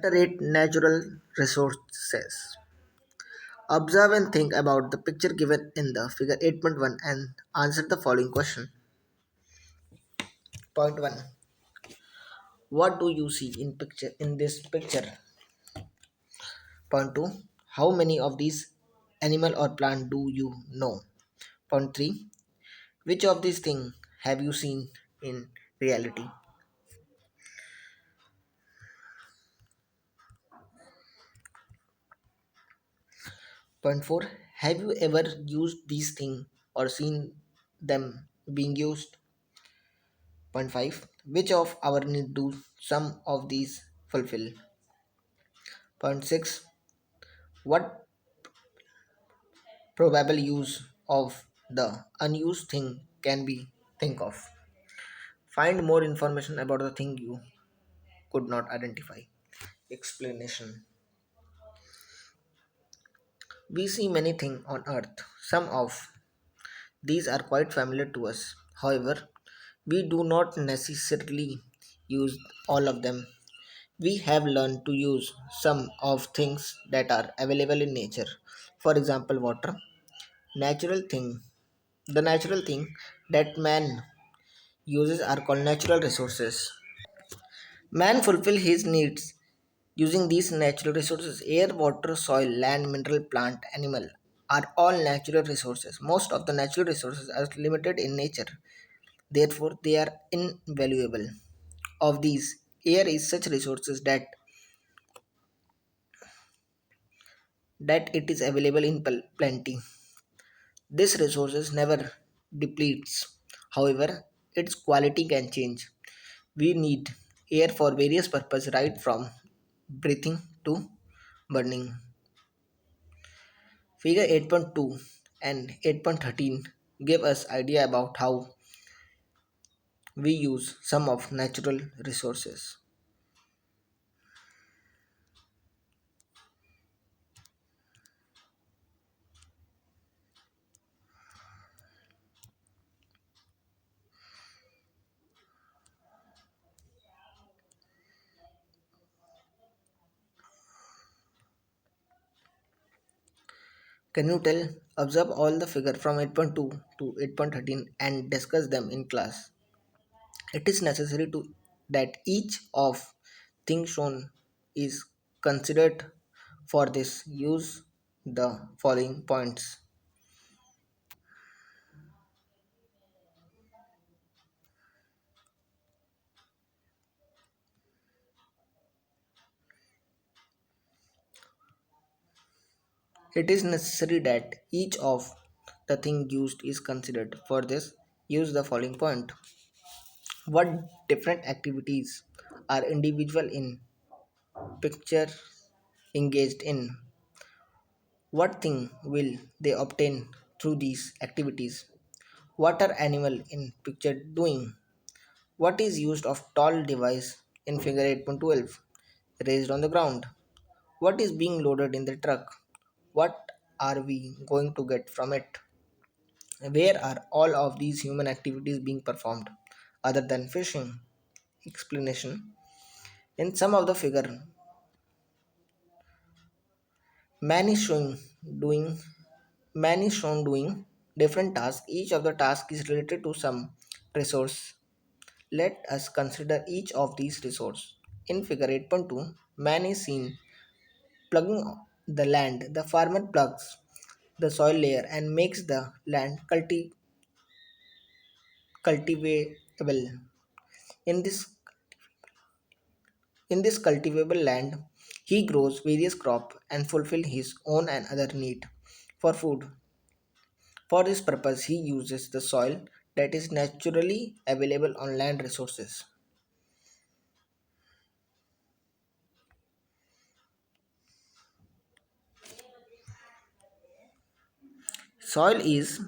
Rate natural resources. Observe and think about the picture given in the figure 8.1 and answer the following question. Point 1. What do you see in this picture? Point 2. How many of these animal or plant do you know? Point 3. Which of these things have you seen in reality? Point 4. Have you ever used these things or seen them being used? Point 5. Which of our need do some of these fulfill? Point 6. What probable use of the unused thing can be think of? Find more information about the thing you could not identify. Explanation. We see many things on earth. Some of these are quite familiar to us. However, we do not necessarily use all of them. We have learned to use some of things that are available in nature. For example, water. Natural thing. The natural thing that man uses are called natural resources. Man fulfill his needs using these natural resources. Air, water, soil, land, mineral, plant, animal are all natural resources. Most of the natural resources are limited in nature. Therefore, they are invaluable. Of these, air is such resources that it is available in plenty. This resources never depletes. However, its quality can change. We need air for various purposes, right from breathing to burning. Figure 8.2 and 8.13 give us idea about how we use some of natural resources. Can you tell? Observe all the figure from 8.2 to 8.13 and discuss them in class. It is necessary to that each of things shown is considered. For this, use the following points. It is necessary that each of the thing used is considered. For this, use the following point. What different activities are individual in picture engaged in? What thing will they obtain through these activities? What are animal in picture doing? What is used of tall device in figure 8.12 raised on the ground? What is being loaded in the truck? What are we going to get from it? Where are all of these human activities being performed other than fishing? Explanation. In some of the figure, man is showing doing man is shown doing different tasks. Each of the tasks is related to some resource. Let us consider each of these resources. In figure 8.2, man is seen plugging the land. The farmer plugs the soil layer and makes the land cultivable. In this In this cultivable land, he grows various crops and fulfill his own and other need for food. For this purpose, he uses the soil that is naturally available on land resources. Soil is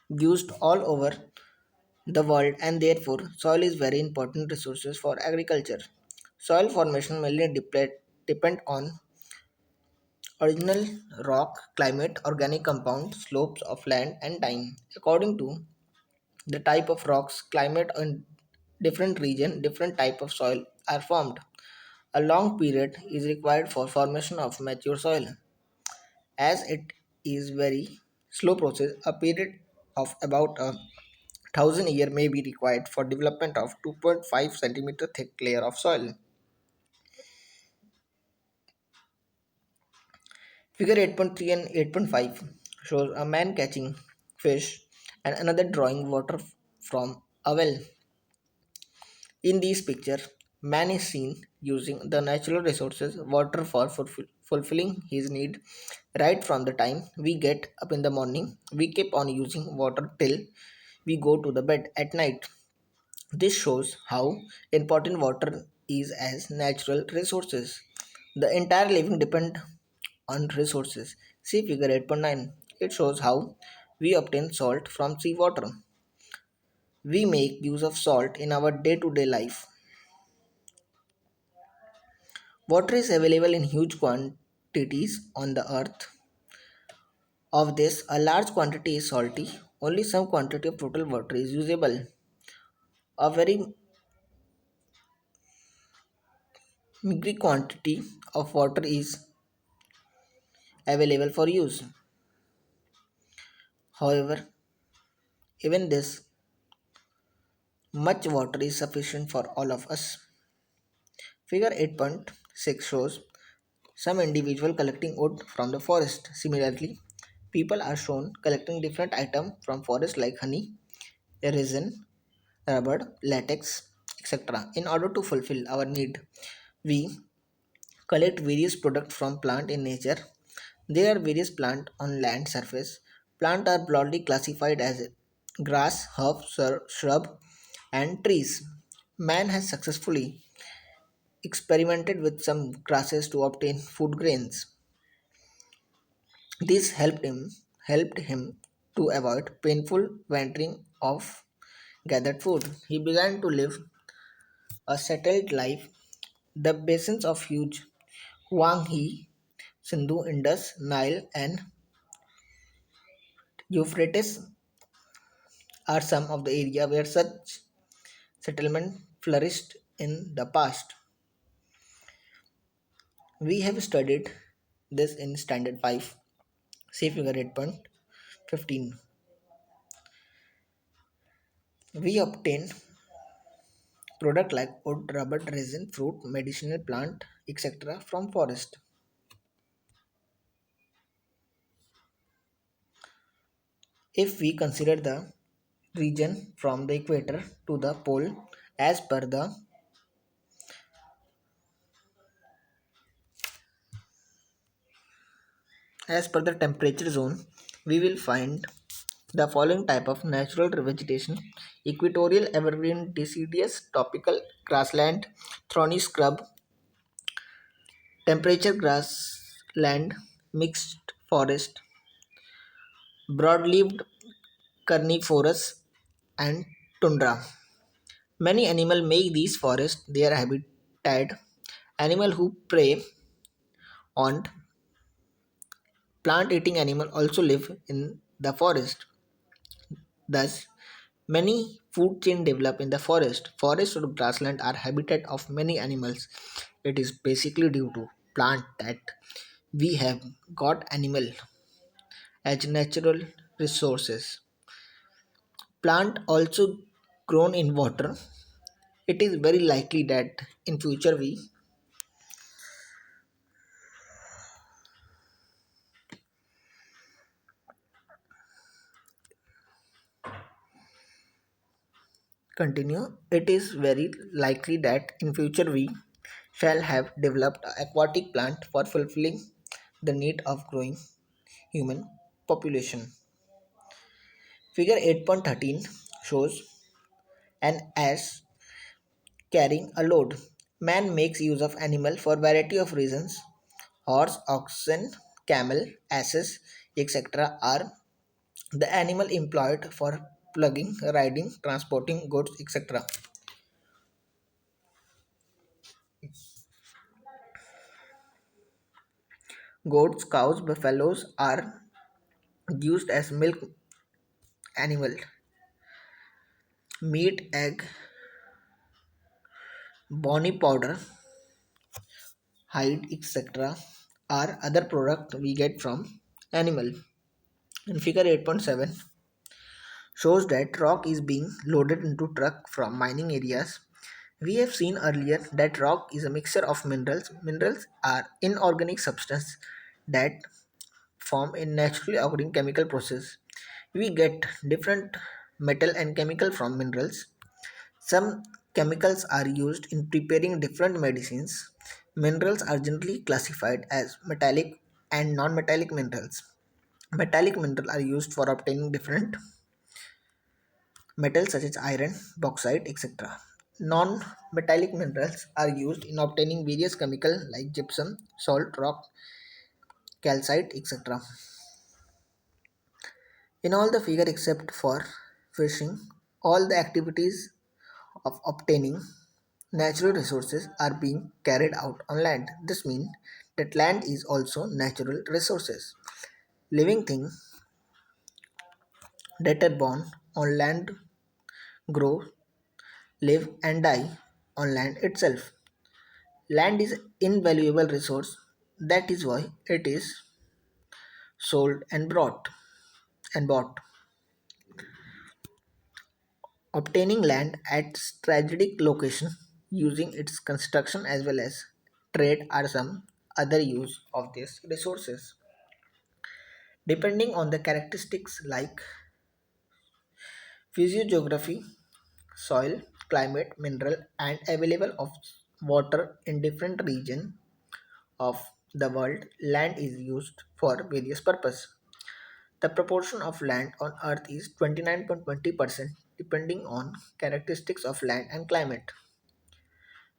used all over the world and therefore soil is very important resources for agriculture. Soil formation mainly depend on original rock, climate, organic compound, slopes of land and time. According to the type of rocks, climate and different region, different type of soil are formed. A long period is required for formation of mature soil. As it is very slow process, a period of about a thousand year may be required for development of 2.5 centimeter thick layer of soil. Figure 8.3 and 8.5 shows a man catching fish and another drawing water from a well. In these pictures, man is seen using the natural resources water for fulfilling his need. Right from the time we get up in the morning, we keep on using water till we go to the bed at night. This shows how important water is as natural resources. The entire living depend on resources. See figure 8.9. It shows how we obtain salt from seawater. We make use of salt in our day-to-day life. Water is available in huge quantities on the earth. Of this, a large quantity is salty. Only some quantity of total water is usable. A very meager quantity of water is available for use. However, even this much water is sufficient for all of us. Figure 8.6 shows some individual collecting wood from the forest. Similarly, people are shown collecting different items from forest like honey, resin, rubber, latex, etc. In order to fulfill our need, we collect various products from plant in nature. There are various plants on land surface. Plants are broadly classified as grass, herb, shrub, and trees. Man has successfully experimented with some grasses to obtain food grains. This helped him to avoid painful wandering of gathered food. He began to live a settled life. The basins of huge Huang He, Sindhu, Indus, Nile, and Euphrates are some of the area where such settlement flourished in the past. We have studied this in Standard 5, see figure 8.15. We obtain product like wood, rubber, resin, fruit, medicinal plant, etc. from forest. If we consider the region from the equator to the pole as per the temperature zone, we will find the following type of natural vegetation: equatorial evergreen deciduous tropical grassland, thorny scrub, temperature grassland, mixed forest, broad-leaved coniferous, and tundra. Many animals make these forests their habitat. Animals who prey on plant-eating animals also live in the forest. Thus, many food chain develop in the forest. Forest or grassland are habitat of many animals. It is basically due to plant that we have got animal as natural resources. Plant also grown in water. It is very likely that in future we continue. It is very likely that in future we shall have developed aquatic plant for fulfilling the need of growing human population. Figure 8.13 shows an ass carrying a load. Man makes use of animal for variety of reasons. Horse, oxen, camel, asses, etc. are the animal employed for plugging, riding, transporting goods, etc. Goats, cows, buffaloes are used as milk animal. Meat, egg, Bony powder, hide, etc. are other product we get from animal. In figure 8.7 shows that rock is being loaded into truck from mining areas. We have seen earlier that rock is a mixture of minerals. Minerals are inorganic substances that form in naturally occurring chemical process. We get different metal and chemical from minerals. Some chemicals are used in preparing different medicines. Minerals are generally classified as metallic and non-metallic minerals. Metallic minerals are used for obtaining different metals such as iron, bauxite, etc. Non-metallic minerals are used in obtaining various chemicals like gypsum, salt, rock, calcite, etc. In all the figure except for fishing, all the activities of obtaining natural resources are being carried out on land. This means that land is also natural resources. Living things that are born on land grow, live and die on land itself. Land is invaluable resource. That is why it is sold and bought. Obtaining land at strategic location using its construction as well as trade are some other use of these resources. Depending on the characteristics like physiogeography, soil, climate, mineral and available of water in different region of the world, land is used for various purposes. The proportion of land on earth is 29.20% depending on characteristics of land and climate.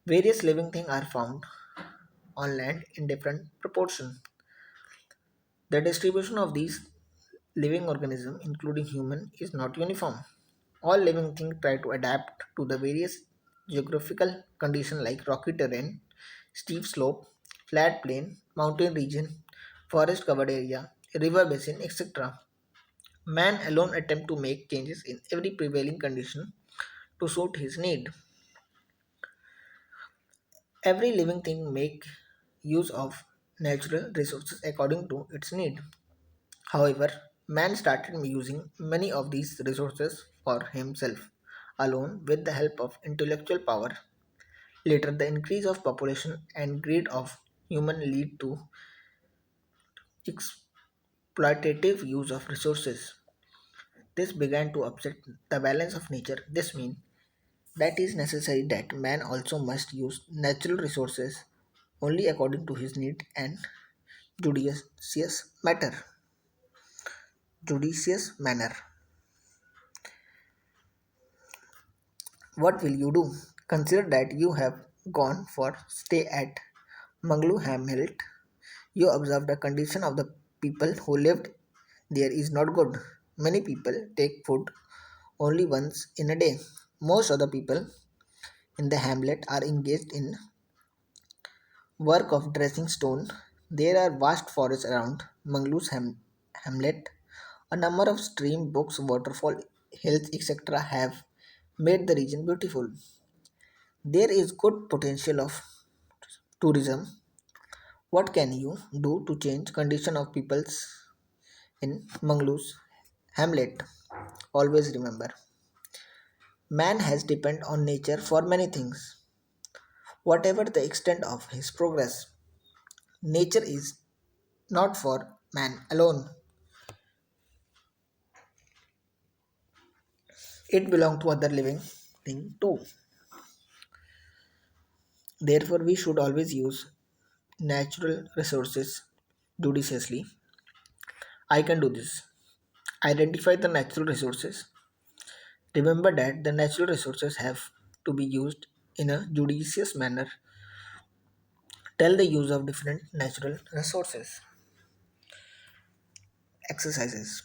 Various living things are found on land in different proportion. The distribution of these living organisms, including human, is not uniform. All living things try to adapt to the various geographical conditions like rocky terrain, steep slope, flat plain, mountain region, forest covered area, river basin, etc. Man alone attempt to make changes in every prevailing condition to suit his need. Every living thing make use of natural resources according to its need. However, man started using many of these resources for himself alone with the help of intellectual power. Later, the increase of population and greed of human lead to exploitative use of resources. This began to upset the balance of nature. This means that is necessary that man also must use natural resources only according to his need and judicious matter. Judicious manner. What will you do? Consider that you have gone for stay at Manglu Hamlet. You observe the condition of the people who lived there is not good. Many people take food only once in a day. Most of the people in the hamlet are engaged in work of dressing stone. There are vast forests around Manglu's hamlet. A number of stream, books, waterfall, hills, etc. have made the region beautiful. There is good potential of tourism. What can you do to change condition of peoples in Manglu's hamlet? Always remember, man has depend on nature for many things. Whatever the extent of his progress, nature is not for man alone. It belongs to other living thing too. Therefore, we should always use natural resources judiciously. I can do this. Identify the natural resources. Remember that the natural resources have to be used in a judicious manner. Tell the use of different natural resources. Exercises.